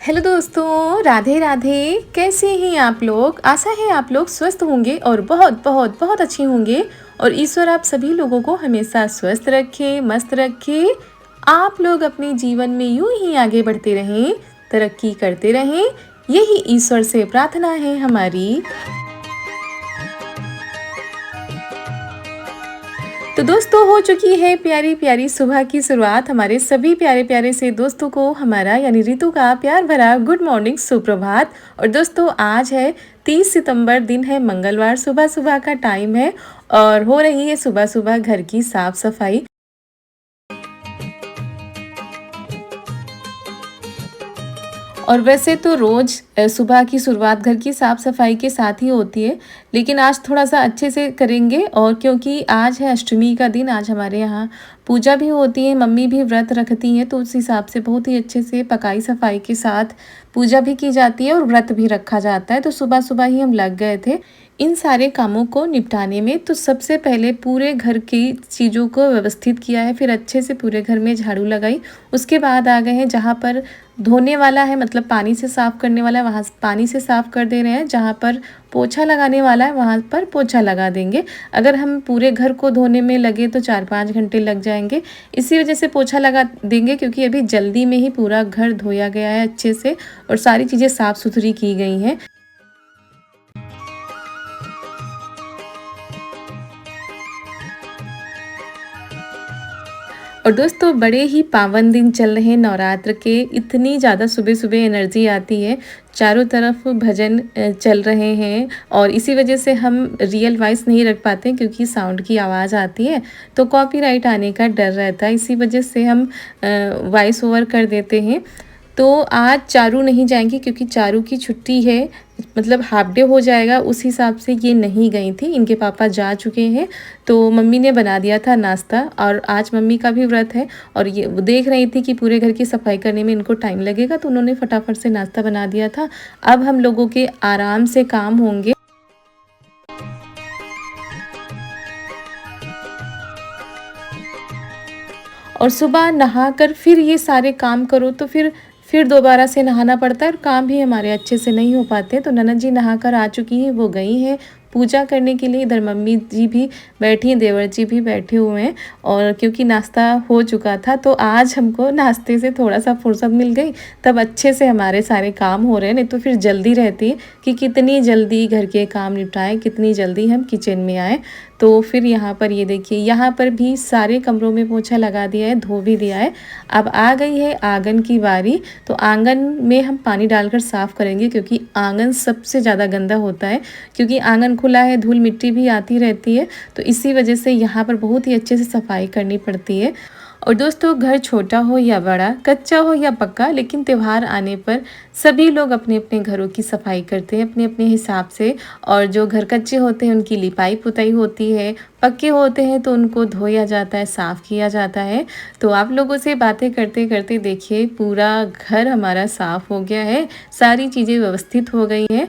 Hello दोस्तों, राधे राधे। कैसे हैं आप लोग? आशा है आप लोग स्वस्थ होंगे और बहुत बहुत बहुत अच्छे होंगे। और ईश्वर आप सभी लोगों को हमेशा स्वस्थ रखे, मस्त रखे। आप लोग अपने जीवन में यूं ही आगे बढ़ते रहें, तरक्की करते रहें, यही ईश्वर से प्रार्थना है हमारी। तो दोस्तों, हो चुकी है प्यारी प्यारी सुबह की शुरुआत। हमारे सभी प्यारे प्यारे से दोस्तों को हमारा यानी रितु का प्यार भरा गुड मॉर्निंग, सुप्रभात। और दोस्तों, आज है 30 सितंबर, दिन है मंगलवार, सुबह सुबह का टाइम है और हो रही है सुबह सुबह घर की साफ सफाई। और वैसे तो रोज़ सुबह की शुरुआत घर की साफ़ सफाई के साथ ही होती है, लेकिन आज थोड़ा-सा अच्छे से करेंगे। और क्योंकि आज है अष्टमी का दिन, आज हमारे यहाँ पूजा भी होती है, मम्मी भी व्रत रखती हैं, तो उस हिसाब से बहुत ही अच्छे से पकाई सफाई के साथ पूजा भी की जाती है और व्रत भी रखा जाता है। तो सुबह-सुबह ही हम लग गए थे इन सारे कामों को निपटाने में। तो सबसे पहले पूरे घर की चीज़ों को व्यवस्थित किया है, फिर अच्छे से पूरे घर में झाड़ू लगाई। उसके बाद आ गए हैं जहाँ पर धोने वाला है, मतलब पानी से साफ़ करने वाला है, वहाँ पानी से साफ़ कर दे रहे हैं। जहाँ पर पोछा लगाने वाला है वहाँ पर पोछा लगा देंगे। अगर हम पूरे घर को धोने में लगे तो 4-5 घंटे लग जाएंगे। इसी वजह से पोछा लगा देंगे, क्योंकि अभी जल्दी में ही पूरा घर धोया गया है अच्छे से और सारी चीज़ें साफ़ सुथरी की गई हैं। और दोस्तों, बड़े ही पावन दिन चल रहे हैं नवरात्र के। इतनी ज़्यादा सुबह सुबह एनर्जी आती है, चारों तरफ भजन चल रहे हैं और इसी वजह से हम रियल वॉइस नहीं रख पाते, क्योंकि साउंड की आवाज़ आती है तो कॉपीराइट आने का डर रहता है। इसी वजह से हम वॉइस ओवर कर देते हैं। तो आज चारू नहीं जाएंगी, क्योंकि चारू की छुट्टी है, मतलब हाफ डे हो जाएगा, उस हिसाब से ये नहीं गई थी। इनके पापा जा चुके हैं, तो मम्मी ने बना दिया था नाश्ता। और आज मम्मी का भी व्रत है और ये वो देख रही थी कि पूरे घर की सफाई करने में इनको टाइम लगेगा, तो उन्होंने फटाफट से नाश्ता बना दिया था। अब हम लोगों के आराम से काम होंगे। और सुबह नहाकर फिर ये सारे काम करो तो फिर दोबारा से नहाना पड़ता है और काम भी हमारे अच्छे से नहीं हो पाते। तो ननद जी नहाकर आ चुकी हैं, वो गई हैं पूजा करने के लिए। इधर मम्मी जी भी बैठी हैं, देवर जी भी बैठे हुए हैं। और क्योंकि नाश्ता हो चुका था तो आज हमको नाश्ते से थोड़ा सा फुर्सत मिल गई, तब अच्छे से हमारे सारे काम हो रहे हैं। नहीं तो फिर जल्दी रहती है कि कितनी जल्दी घर के काम निपटाएं, कितनी जल्दी हम किचन में आएँ। तो फिर यहाँ पर ये देखिए, यहाँ पर भी सारे कमरों में पोछा लगा दिया है, धो भी दिया है। अब आ गई है आंगन की बारी। तो आंगन में हम पानी डालकर साफ़ करेंगे, क्योंकि आंगन सबसे ज़्यादा गंदा होता है, क्योंकि आंगन खुला है, धूल मिट्टी भी आती रहती है। तो इसी वजह से यहाँ पर बहुत ही अच्छे से सफाई करनी पड़ती है। और दोस्तों, घर छोटा हो या बड़ा, कच्चा हो या पक्का, लेकिन त्यौहार आने पर सभी लोग अपने अपने घरों की सफाई करते हैं अपने अपने हिसाब से। और जो घर कच्चे होते हैं उनकी लिपाई पुताई होती है, पक्के होते हैं तो उनको धोया जाता है, साफ़ किया जाता है। तो आप लोगों से बातें करते करते देखिए पूरा घर हमारा साफ़ हो गया है, सारी चीज़ें व्यवस्थित हो गई हैं।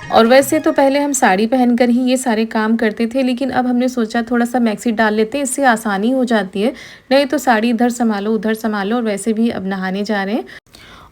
और वैसे तो पहले हम साड़ी पहनकर ही ये सारे काम करते थे, लेकिन अब हमने सोचा थोड़ा-सा मैक्सी डाल लेते हैं, इससे आसानी हो जाती है। नहीं तो साड़ी इधर सँभालो, उधर सँभालो। और वैसे भी अब नहाने जा रहे हैं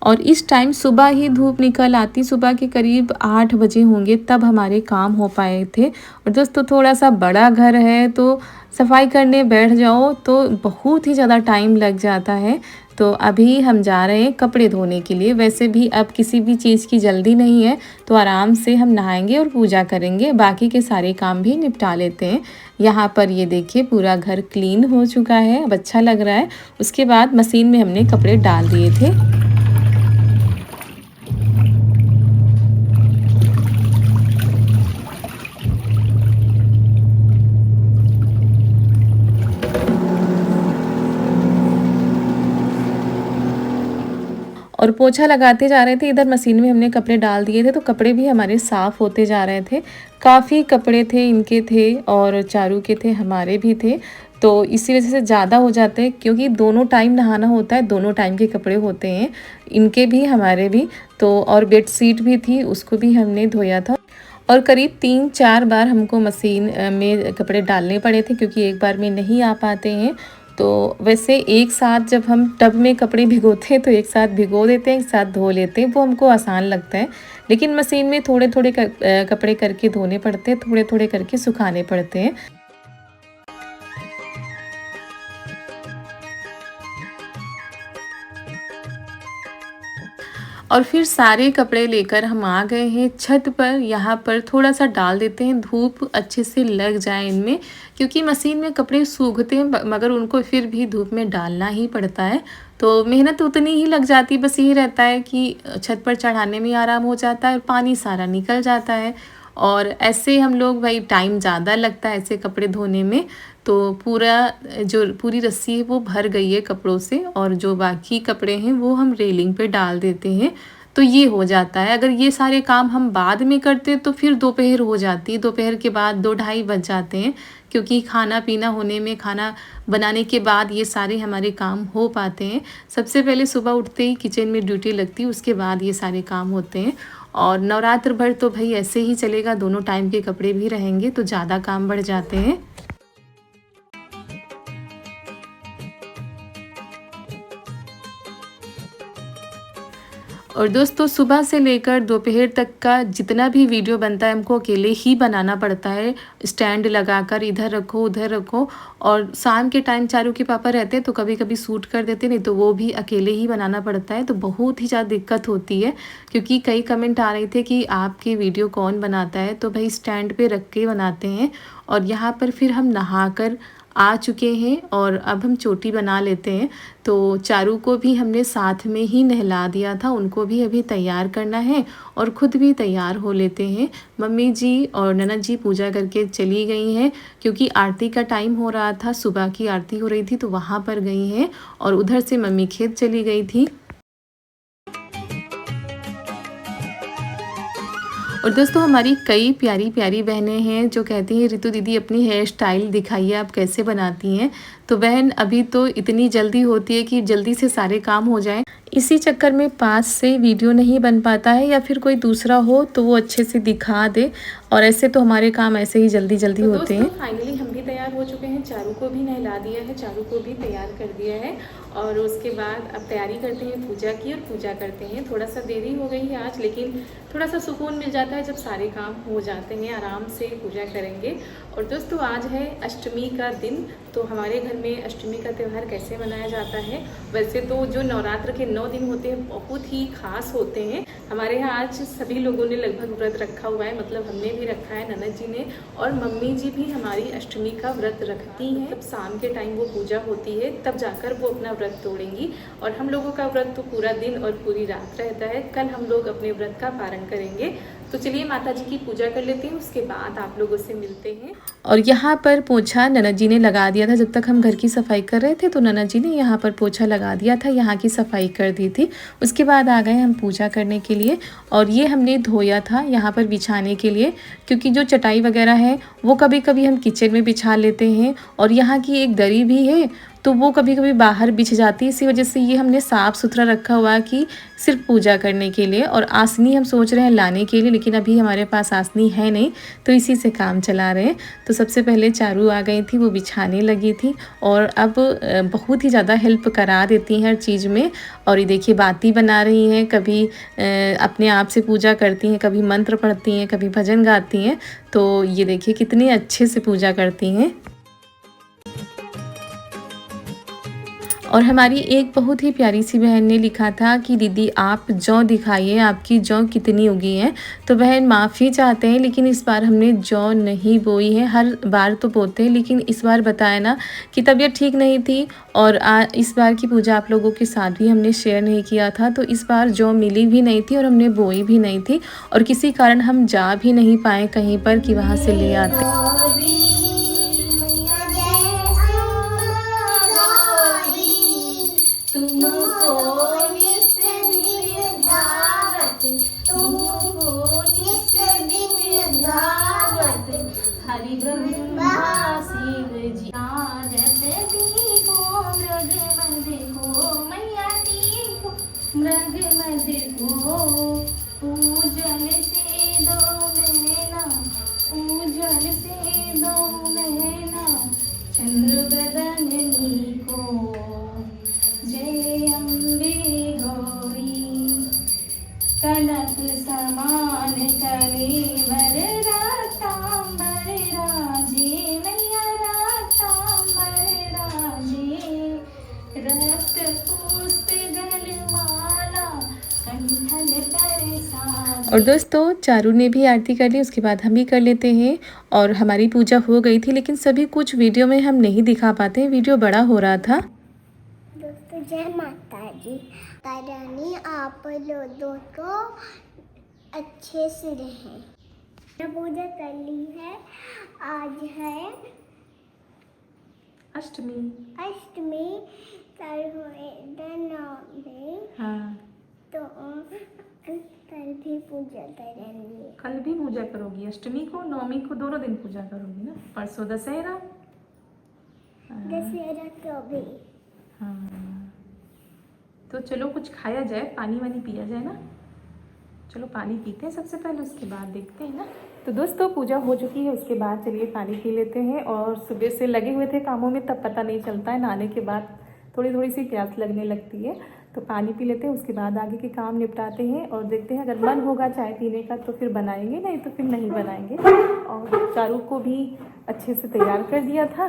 और इस टाइम सुबह ही धूप निकल आती, सुबह के करीब 8 बजे होंगे, तब हमारे काम हो पाए थे। और दोस्तों, थोड़ा-सा बड़ा घर है तो सफाई करने बैठ जाओ तो बहुत ही ज़्यादा टाइम लग जाता है। तो अभी हम जा रहे हैं कपड़े धोने के लिए। वैसे भी अब किसी भी चीज़ की जल्दी नहीं है, तो आराम से हम नहाएंगे और पूजा करेंगे, बाकी के सारे काम भी निपटा लेते हैं। यहाँ पर ये देखिए पूरा घर क्लीन हो चुका है, अब अच्छा लग रहा है। उसके बाद मशीन में हमने कपड़े डाल दिए थे। और पोछा लगाते जा रहे थे, इधर मशीन में हमने कपड़े डाल दिए थे, तो कपड़े भी हमारे साफ़ होते जा रहे थे। काफ़ी कपड़े थे, इनके थे और चारू के थे, हमारे भी थे। तो इसी वजह से ज़्यादा हो जाते हैं, क्योंकि दोनों टाइम नहाना होता है, दोनों टाइम के कपड़े होते हैं, इनके भी हमारे भी। तो और बेडशीट भी थी, उसको भी हमने धोया था। और करीब 3-4 बार हमको मशीन में कपड़े डालने पड़े थे, क्योंकि एक बार में नहीं आ पाते हैं। तो वैसे एक साथ जब हम टब में कपड़े भिगोते हैं तो एक साथ भिगो देते हैं, एक साथ धो लेते हैं, वो हमको आसान लगता है। लेकिन मशीन में थोड़े थोड़े कपड़े करके धोने पड़ते हैं, थोड़े थोड़े करके सुखाने पड़ते हैं। और फिर सारे कपड़े लेकर हम आ गए हैं छत पर। यहाँ पर थोड़ा सा डाल देते हैं, धूप अच्छे से लग जाए इनमें, क्योंकि मशीन में कपड़े सूखते हैं मगर उनको फिर भी धूप में डालना ही पड़ता है। तो मेहनत उतनी ही लग जाती, बस यही रहता है कि छत पर चढ़ाने में आराम हो जाता है और पानी सारा निकल जाता है। और ऐसे हम लोग भाई टाइम ज़्यादा लगता है ऐसे कपड़े धोने में। तो पूरी रस्सी है वो भर गई है कपड़ों से, और जो बाकी कपड़े हैं वो हम रेलिंग पे डाल देते हैं। तो ये हो जाता है। अगर ये सारे काम हम बाद में करते तो फिर दोपहर हो जाती, दोपहर के बाद 2-2:30 बज जाते हैं, क्योंकि खाना पीना होने में, खाना बनाने के बाद ये सारे हमारे काम हो पाते हैं। सबसे पहले सुबह उठते ही किचन में ड्यूटी लगती है, उसके बाद ये सारे काम होते हैं। और नवरात्र भर तो भाई ऐसे ही चलेगा, दोनों टाइम के कपड़े भी रहेंगे तो ज़्यादा काम बढ़ जाते हैं। और दोस्तों सुबह से लेकर दोपहर तक का जितना भी वीडियो बनता है हमको अकेले ही बनाना पड़ता है। स्टैंड लगाकर इधर रखो उधर रखो। और शाम के टाइम चारू के पापा रहते हैं तो कभी कभी शूट कर देते, नहीं तो वो भी अकेले ही बनाना पड़ता है। तो बहुत ही ज़्यादा दिक्कत होती है, क्योंकि कई कमेंट आ रहे थे कि आपकी वीडियो कौन बनाता है। तो भाई स्टैंड पे रख के बनाते हैं। और यहाँ पर फिर हम नहाकर आ चुके हैं और अब हम चोटी बना लेते हैं। तो चारू को भी हमने साथ में ही नहला दिया था, उनको भी अभी तैयार करना है और ख़ुद भी तैयार हो लेते हैं। मम्मी जी और ननद जी पूजा करके चली गई हैं, क्योंकि आरती का टाइम हो रहा था, सुबह की आरती हो रही थी तो वहाँ पर गई हैं। और उधर से मम्मी खेत चली गई थी। और दोस्तों हमारी कई प्यारी प्यारी बहनें हैं जो कहती हैं रितु दीदी अपनी हेयर स्टाइल दिखाइए, आप कैसे बनाती हैं। तो बहन अभी तो इतनी जल्दी होती है कि जल्दी से सारे काम हो जाएं, इसी चक्कर में पास से वीडियो नहीं बन पाता है, या फिर कोई दूसरा हो तो वो अच्छे से दिखा दे। और ऐसे तो हमारे काम ऐसे ही जल्दी जल्दी होते हैं। फाइनली हम भी तैयार हो चुके हैं, चारू को भी नहला दिया है, चारू को भी तैयार कर दिया है। और उसके बाद अब तैयारी करते हैं पूजा की, और पूजा करते हैं। थोड़ा सा देरी हो गई है आज, लेकिन थोड़ा सा सुकून मिल जाता है जब सारे काम हो जाते हैं, आराम से पूजा करेंगे। और दोस्तों आज है अष्टमी का दिन। तो हमारे घर में अष्टमी का त्यौहार कैसे मनाया जाता है, वैसे तो जो नवरात्र के 9 दिन होते हैं बहुत ही खास होते हैं। हमारे यहाँ आज सभी लोगों ने लगभग व्रत रखा हुआ है, मतलब हमने भी रखा है, ननद जी ने, और मम्मी जी भी हमारी अष्टमी का व्रत रखती हैं। तब शाम के टाइम वो पूजा होती है, तब जाकर वो अपना व्रत तोड़ेंगी। और हम लोगों का व्रत तो पूरा दिन और पूरी रात रहता है। कल हम लोग अपने व्रत का पारण करेंगे। तो चलिए माता जी की पूजा कर लेते हैं, उसके बाद आप लोगों से मिलते हैं। और यहाँ पर पोछा ननद जी ने लगा दिया था, जब तक हम घर की सफाई कर रहे थे तो ननद जी ने यहाँ पर पोछा लगा दिया था, यहाँ की सफाई कर दी थी। उसके बाद आ गए हम पूजा करने के लिए। और ये हमने धोया था यहाँ पर बिछाने के लिए, क्योंकि जो चटाई वगैरह है वो कभी कभी हम किचन में बिछा लेते हैं, और यहाँ की एक दरी भी है तो वो कभी कभी बाहर बिछ जाती है। इसी वजह से ये हमने साफ़ सुथरा रखा हुआ है कि सिर्फ पूजा करने के लिए। और आसनी हम सोच रहे हैं लाने के लिए, लेकिन अभी हमारे पास आसनी है नहीं, तो इसी से काम चला रहे हैं। तो सबसे पहले चारू आ गई थी, वो बिछाने लगी थी, और अब बहुत ही ज़्यादा हेल्प करा देती हैं हर चीज़ में। और ये देखिए बाती बना रही हैं, कभी अपने आप से पूजा करती हैं, कभी मंत्र पढ़ती हैं, कभी भजन गाती हैं। तो ये देखिए कितने अच्छे से पूजा करती हैं। और हमारी एक बहुत ही प्यारी सी बहन ने लिखा था कि दीदी आप जौ दिखाइए, आपकी जौ कितनी उगी है। तो बहन माफ़ी चाहते हैं, लेकिन इस बार हमने जौ नहीं बोई है। हर बार तो बोते हैं, लेकिन इस बार बताया ना कि तबीयत ठीक नहीं थी, और इस बार की पूजा आप लोगों के साथ भी हमने शेयर नहीं किया था। तो इस बार जौ मिली भी नहीं थी और हमने बोई भी नहीं थी, और किसी कारण हम जा भी नहीं पाए कहीं पर कि वहाँ से ले आते। हरि ब्रह्मा शिव जी मृग मद को पूजन से दो नैना रातांबर राजे मैया रातांबर राजे रक्त पुष्प गलमाला कंठल तरसा। और दोस्तों चारू ने भी आरती कर ली, उसके बाद हम भी कर लेते हैं। और हमारी पूजा हो गई थी, लेकिन सभी कुछ वीडियो में हम नहीं दिखा पाते, वीडियो बड़ा हो रहा था। दोस्तों जय माता जी। रानी आप लोगों को अच्छे से रहें। पूजा कर ली है। आज है अष्टमी। अष्टमी कल हुए नवमी। हाँ, तो कल भी पूजा करेंगे। कल भी पूजा करोगी? अष्टमी को नवमी को दोनों दिन पूजा करोगी ना? परसों दशहरा। दशहरा को भी। हाँ, तो चलो कुछ खाया जाए, पानी वानी पिया जाए ना। चलो पानी पीते हैं सबसे पहले, उसके बाद देखते हैं ना। तो दोस्तों पूजा हो चुकी है, उसके बाद चलिए पानी पी लेते हैं। और सुबह से लगे हुए थे कामों में, तब पता नहीं चलता है, नहाने के बाद थोड़ी थोड़ी सी प्यास लगने लगती है। तो पानी पी लेते हैं, उसके बाद आगे के काम निपटाते हैं और देखते हैं अगर मन होगा चाय पीने का तो फिर बनाएंगे, नहीं तो फिर नहीं बनाएंगे। और चारू को भी अच्छे से तैयार कर दिया था,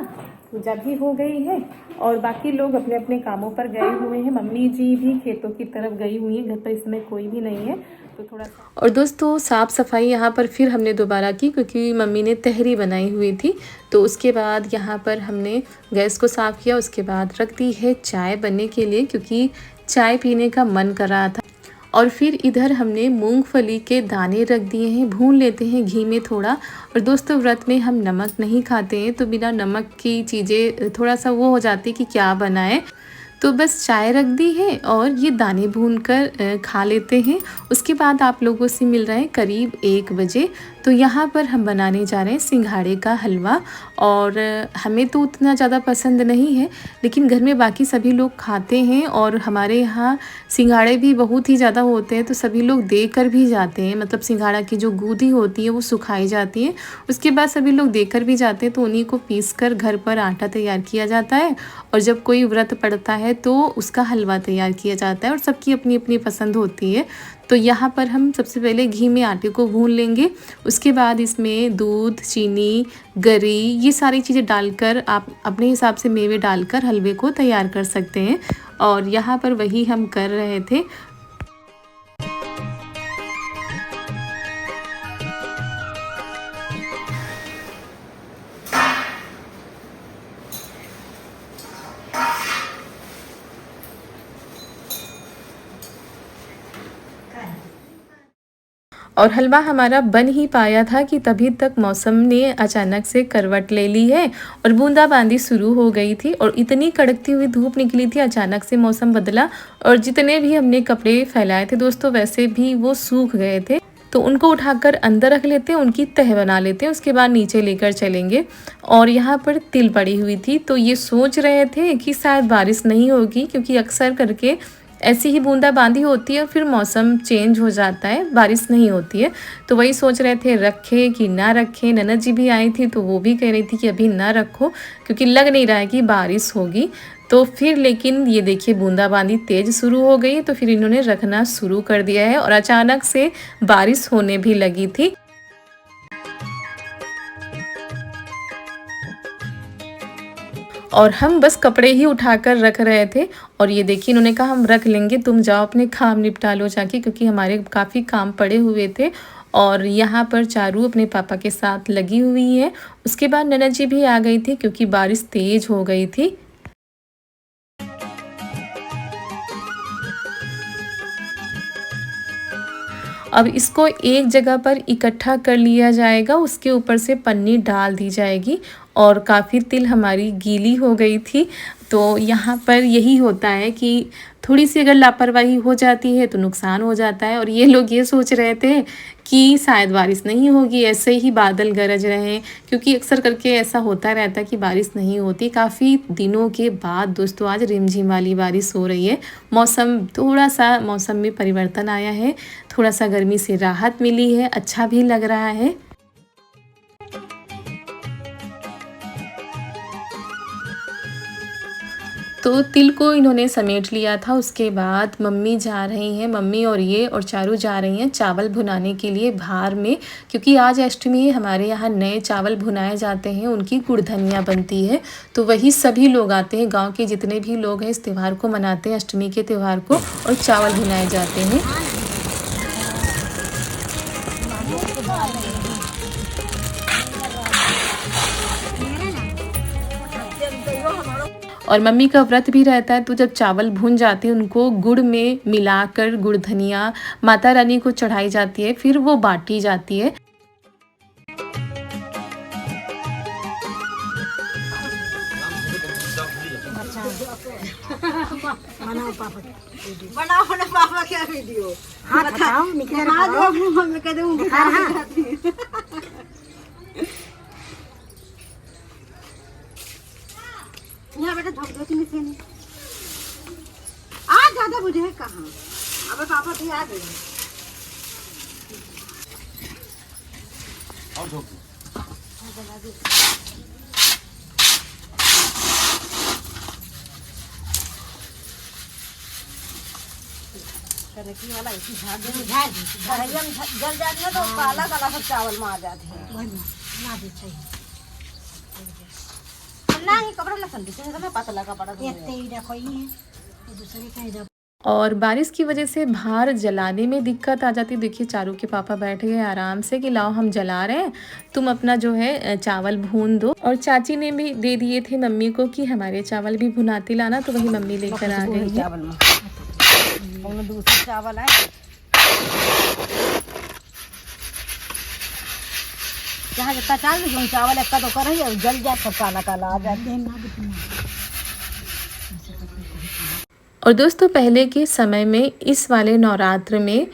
पूजा भी हो गई है और बाकी लोग अपने अपने कामों पर गए हुए हैं। मम्मी जी भी खेतों की तरफ गई हुई हैं, घर पर इस समय कोई भी नहीं है। तो थोड़ा सा और दोस्तों साफ़ सफाई यहाँ पर फिर हमने दोबारा की, क्योंकि मम्मी ने तहरी बनाई हुई थी। तो उसके बाद यहाँ पर हमने गैस को साफ़ किया, उसके बाद रख दी है चाय बनने के लिए, क्योंकि चाय पीने का मन कर रहा था। और फिर इधर हमने मूंगफली के दाने रख दिए हैं, भून लेते हैं घी में थोड़ा। और दोस्तों व्रत में हम नमक नहीं खाते हैं, तो बिना नमक की चीज़ें थोड़ा सा वो हो जाती है कि क्या बनाए। तो बस चाय रख दी है और ये दाने भूनकर खा लेते हैं। उसके बाद आप लोगों से मिल रहे हैं करीब 1 बजे। तो यहाँ पर हम बनाने जा रहे हैं सिंघाड़े का हलवा। और हमें तो उतना ज़्यादा पसंद नहीं है, लेकिन घर में बाकी सभी लोग खाते हैं और हमारे यहाँ सिंघाड़े भी बहुत ही ज़्यादा होते हैं, तो सभी लोग देकर भी जाते हैं। मतलब सिंघाड़ा की जो गूदी होती है वो सुखाई जाती है, उसके बाद सभी लोग देकर भी जाते हैं। तो उन्हीं को पीस कर घर पर आटा तैयार किया जाता है और जब कोई व्रत पड़ता है तो उसका हलवा तैयार किया जाता है और सबकी अपनी अपनी पसंद होती है। तो यहाँ पर हम सबसे पहले घी में आटे को भून लेंगे, उसके बाद इसमें दूध, चीनी, गरी, ये सारी चीज़ें डालकर आप अपने हिसाब से मेवे डालकर हलवे को तैयार कर सकते हैं। और यहाँ पर वही हम कर रहे थे। और हलवा हमारा बन ही पाया था कि तभी तक मौसम ने अचानक से करवट ले ली है और बूंदाबांदी शुरू हो गई थी और इतनी कड़कती हुई धूप निकली थी। अचानक से मौसम बदला और जितने भी हमने कपड़े फैलाए थे दोस्तों वैसे भी वो सूख गए थे। तो उनको उठाकर अंदर रख लेते हैं, उनकी तह बना लेते हैं, उसके बाद नीचे लेकर चलेंगे। और यहाँ पर तिल पड़ी हुई थी, तो ये सोच रहे थे कि शायद बारिश नहीं होगी, क्योंकि अक्सर करके ऐसी ही बूंदाबांदी होती है और फिर मौसम चेंज हो जाता है, बारिश नहीं होती है। तो वही सोच रहे थे रखें कि ना रखें। ननद जी भी आई थी तो वो भी कह रही थी कि अभी ना रखो, क्योंकि लग नहीं रहा है कि बारिश होगी। तो फिर लेकिन ये देखिए बूंदाबांदी तेज़ शुरू हो गई, तो फिर इन्होंने रखना शुरू कर दिया है और अचानक से बारिश होने भी लगी थी। और हम बस कपड़े ही उठाकर रख रहे थे और ये देखिए इन्होंने कहा हम रख लेंगे, तुम जाओ अपने काम निपटा लो जाके, क्योंकि हमारे काफ़ी काम पड़े हुए थे। और यहाँ पर चारू अपने पापा के साथ लगी हुई है। उसके बाद ननद जी भी आ गई थी, क्योंकि बारिश तेज़ हो गई थी। अब इसको एक जगह पर इकट्ठा कर लिया जाएगा, उसके ऊपर से पन्नी डाल दी जाएगी। और काफ़ी तिल हमारी गीली हो गई थी। तो यहाँ पर यही होता है कि थोड़ी सी अगर लापरवाही हो जाती है तो नुकसान हो जाता है। और ये लोग ये सोच रहे थे कि शायद बारिश नहीं होगी, ऐसे ही बादल गरज रहे हैं, क्योंकि अक्सर करके ऐसा होता रहता है कि बारिश नहीं होती। काफ़ी दिनों के बाद दोस्तों आज रिमझिम वाली बारिश हो रही है। थोड़ा सा मौसम में परिवर्तन आया है, थोड़ा सा गर्मी से राहत मिली है, अच्छा भी लग रहा है। तो तिल को इन्होंने समेट लिया था। उसके बाद मम्मी जा रही हैं, मम्मी और ये और चारू जा रही हैं चावल भुनाने के लिए भार में, क्योंकि आज अष्टमी है। हमारे यहाँ नए चावल भुनाए जाते हैं, उनकी गुड़धनिया बनती है। तो वही सभी लोग आते हैं, गांव के जितने भी लोग हैं इस त्यौहार को मनाते हैं, अष्टमी के त्यौहार को, और चावल भुनाए जाते हैं। और मम्मी का व्रत भी रहता है, तो जब चावल भुन जाते हैं उनको गुड़ में मिलाकर गुड़ धनिया माता रानी को चढ़ाई जाती है, फिर वो बांटी जाती है। बनाओ ना पापा क्या वीडियो, हाँ बताओ निकल मैं कह दूं यहाँ बेटा धोख दो से आज ज्यादा बुझे कहाँ, अब पापा तो याद है और धोख वाला इसी झाड़ दे जल जाती है तो काला काला सब चावल में आ जाते हैं ना भी चाहिए ना ही कपड़ा लसन दिखे ना पतला कपड़ा ये तेरा कोई है दूसरे कहीं। और बारिश की वजह से भार जलाने में दिक्कत आ जाती। देखिए चारू के पापा बैठ गए आराम से कि लाओ हम जला रहे हैं, तुम अपना जो है चावल भून दो। और चाची ने भी दे दिए थे मम्मी को कि हमारे चावल भी भुनाती लाना, तो वही मम्मी लेकर आ गई है। दूसरा चावल है जहाँ जितना चावल एक तो कर जल जाए सब काला काला आ जाते हैं। और दोस्तों पहले के समय में इस वाले नवरात्र में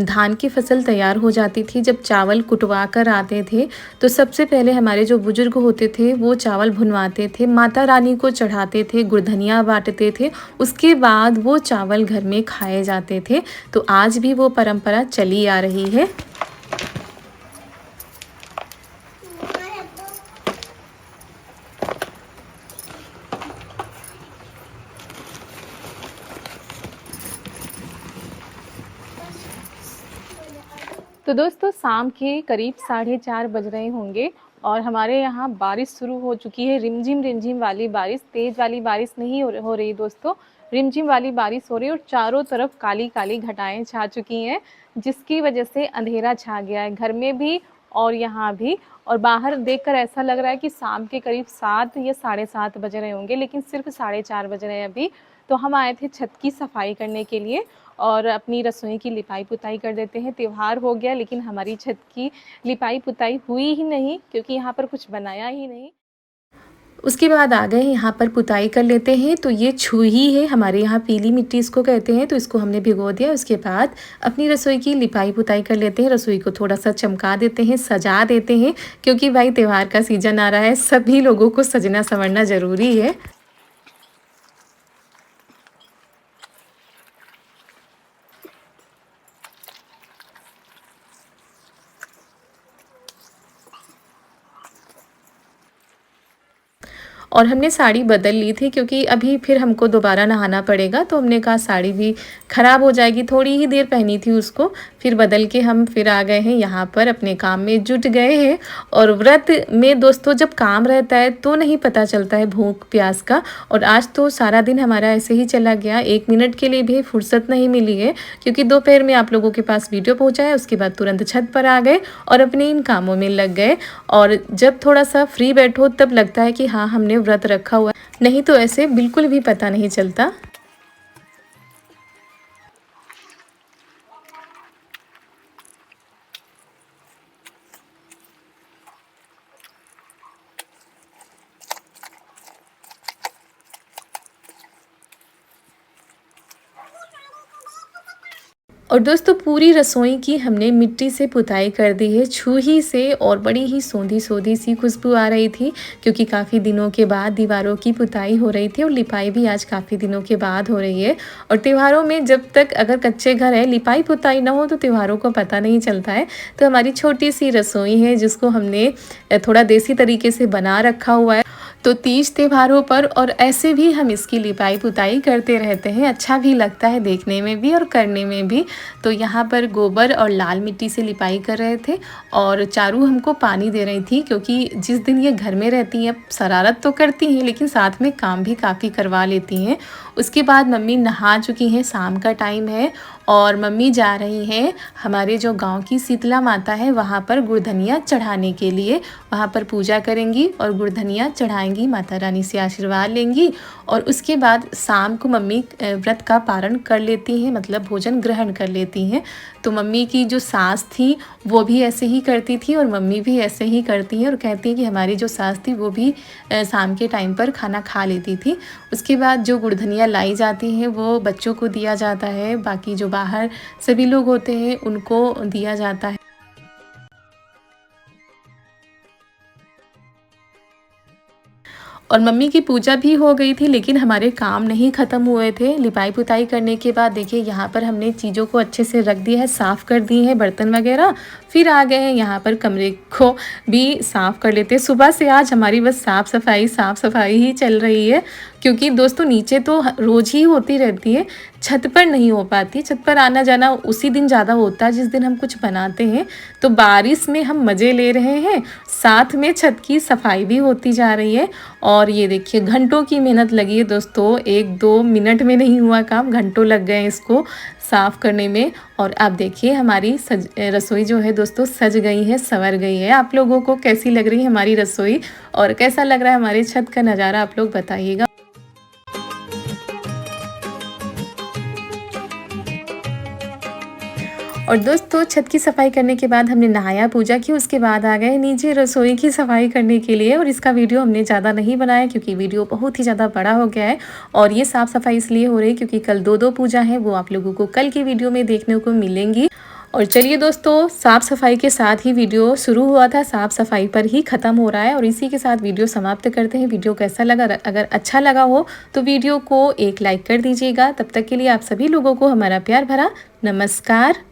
धान की फसल तैयार हो जाती थी। जब चावल कुटवा कर आते थे तो सबसे पहले हमारे जो बुजुर्ग होते थे वो चावल भुनवाते थे, माता रानी को चढ़ाते थे, गुड़धनिया बांटते थे, उसके बाद वो चावल घर में खाए जाते थे। तो आज भी वो परंपरा चली आ रही है। तो दोस्तों शाम के करीब 4:30 बज रहे होंगे और हमारे यहाँ बारिश शुरू हो चुकी है। रिमझिम वाली बारिश, तेज़ वाली बारिश नहीं हो रही दोस्तों, रिमझिम वाली बारिश हो रही है। और चारों तरफ काली काली घटाएं छा चुकी हैं, जिसकी वजह से अंधेरा छा गया है घर में भी और यहाँ भी। और बाहर देखकर ऐसा लग रहा है कि शाम के करीब 7 या 7:30 बज रहे होंगे, लेकिन सिर्फ 4:30 बज रहे हैं अभी। तो हम आए थे छत की सफाई करने के लिए और अपनी रसोई की लिपाई पुताई कर देते हैं। त्यौहार हो गया लेकिन हमारी छत की लिपाई पुताई हुई ही नहीं, क्योंकि यहाँ पर कुछ बनाया ही नहीं। उसके बाद आ गए यहाँ पर पुताई कर लेते हैं। तो ये छुही है, हमारे यहाँ पीली मिट्टी इसको कहते हैं, तो इसको हमने भिगो दिया। उसके बाद अपनी रसोई की लिपाई पुताई कर लेते हैं, रसोई को थोड़ा सा चमका देते हैं, सजा देते हैं, क्योंकि भाई त्यौहार का सीजन आ रहा है, सभी लोगों को सजना संवरना ज़रूरी है। और हमने साड़ी बदल ली थी, क्योंकि अभी फिर हमको दोबारा नहाना पड़ेगा, तो हमने कहा साड़ी भी ख़राब हो जाएगी, थोड़ी ही देर पहनी थी उसको, फिर बदल के हम फिर आ गए हैं यहाँ पर, अपने काम में जुट गए हैं। और व्रत में दोस्तों जब काम रहता है तो नहीं पता चलता है भूख प्यास का। और आज तो सारा दिन हमारा ऐसे ही चला गया, 1 मिनट के लिए भी फुर्सत नहीं मिली है, क्योंकि दोपहर में आप लोगों के पास वीडियो पहुँचाया, उसके बाद तुरंत छत पर आ गए और अपने इन कामों में लग गए। और जब थोड़ा सा फ्री बैठो तब लगता है कि हाँ हमने व्रत रखा हुआ, नहीं तो ऐसे बिल्कुल भी पता नहीं चलता। और दोस्तों पूरी रसोई की हमने मिट्टी से पुताई कर दी है, छूही से, और बड़ी ही सोंधी सोंधी सी खुशबू आ रही थी, क्योंकि काफ़ी दिनों के बाद दीवारों की पुताई हो रही थी और लिपाई भी आज काफ़ी दिनों के बाद हो रही है। और त्योहारों में जब तक अगर कच्चे घर है, लिपाई पुताई ना हो तो त्योहारों को पता नहीं चलता है। तो हमारी छोटी सी रसोई है जिसको हमने थोड़ा देसी तरीके से बना रखा हुआ है। तो तीज त्योहारों पर और ऐसे भी हम इसकी लिपाई पुताई करते रहते हैं। अच्छा भी लगता है देखने में भी और करने में भी। तो यहाँ पर गोबर और लाल मिट्टी से लिपाई कर रहे थे और चारू हमको पानी दे रही थी, क्योंकि जिस दिन ये घर में रहती हैं शरारत तो करती हैं लेकिन साथ में काम भी काफ़ी करवा लेती हैं। उसके बाद मम्मी नहा चुकी हैं, शाम का टाइम है और मम्मी जा रही हैं हमारे जो गांव की शीतला माता है वहाँ पर गुड़धनिया चढ़ाने के लिए। वहाँ पर पूजा करेंगी और गुड़धनिया चढ़ाएंगी, माता रानी से आशीर्वाद लेंगी और उसके बाद शाम को मम्मी व्रत का पारण कर लेती हैं, मतलब भोजन ग्रहण कर लेती हैं। तो मम्मी की जो सास थी वो भी ऐसे ही करती थी और मम्मी भी ऐसे ही करती हैं और कहती हैं कि हमारी जो सास थी वो भी शाम के टाइम पर खाना खा लेती थी। उसके बाद जो गुड़धनिया लाई जाती हैं वो बच्चों को दिया जाता है, बाकी जो बाहर सभी लोग होते हैं उनको दिया जाता है। और मम्मी की पूजा भी हो गई थी लेकिन हमारे काम नहीं ख़त्म हुए थे। लिपाई पुताई करने के बाद देखिए यहाँ पर हमने चीज़ों को अच्छे से रख दिया है, साफ़ कर दिए हैं बर्तन वगैरह। फिर आ गए हैं यहाँ पर कमरे को भी साफ़ कर लेते हैं। सुबह से आज हमारी बस साफ़ सफाई ही चल रही है, क्योंकि दोस्तों नीचे तो रोज़ ही होती रहती है, छत पर नहीं हो पाती। छत पर आना जाना उसी दिन ज़्यादा होता है जिस दिन हम कुछ बनाते हैं। तो बारिश में हम मज़े ले रहे हैं, साथ में छत की सफाई भी होती जा रही है। और ये देखिए घंटों की मेहनत लगी है दोस्तों, 1-2 मिनट में नहीं हुआ काम, घंटों लग गए इसको साफ़ करने में। और आप देखिए हमारी रसोई जो है दोस्तों सज गई है, संवर गई है। आप लोगों को कैसी लग रही है हमारी रसोई और कैसा लग रहा है हमारी छत का नज़ारा, आप लोग बताइएगा। और दोस्तों छत की सफाई करने के बाद हमने नहाया, पूजा की, उसके बाद आ गए नीचे रसोई की सफाई करने के लिए। और इसका वीडियो हमने ज़्यादा नहीं बनाया क्योंकि वीडियो बहुत ही ज़्यादा बड़ा हो गया है। और ये साफ़ सफाई इसलिए हो रही है क्योंकि कल 2 पूजा है, वो आप लोगों को कल की वीडियो में देखने को मिलेंगी। और चलिए दोस्तों साफ़ सफाई के साथ ही वीडियो शुरू हुआ था, साफ़ सफाई पर ही ख़त्म हो रहा है और इसी के साथ वीडियो समाप्त करते हैं। वीडियो कैसा लगा, अगर अच्छा लगा हो तो वीडियो को एक लाइक कर दीजिएगा। तब तक के लिए आप सभी लोगों को हमारा प्यार भरा नमस्कार।